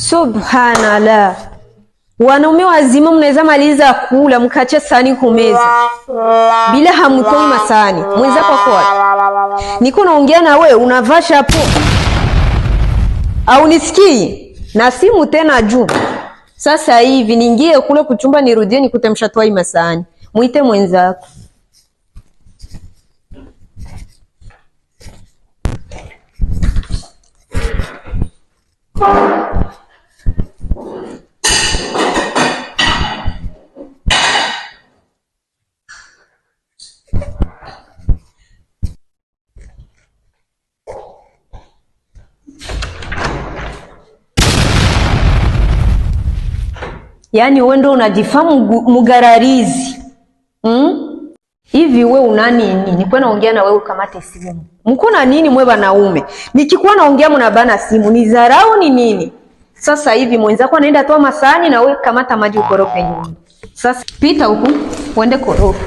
Subhanallah. Wanaume wazima mnaweza maliza kula mkache sani kumeza bila hamutoi masani. Mwenza kwa kwa niko naongea na wewe unavaa shapo au nisikii na simu tena juu. Sasa hivi niingie kule kuchumba nirudie nikute mshatoi masani. Muite mwenzako. Yaani wewe ndo unajifamu mugararizi. Hivi wewe una nini? Niko naongea na wewe kamate simu. Mko na nini mwe wanaume? Nikikuwa naongea mnabana simu, ni dharau ni nini? Sasa hivi mwenzako anaenda toa masani na wewe kamata maji ukorope nyumba. Sasa pita huku, uende korofa.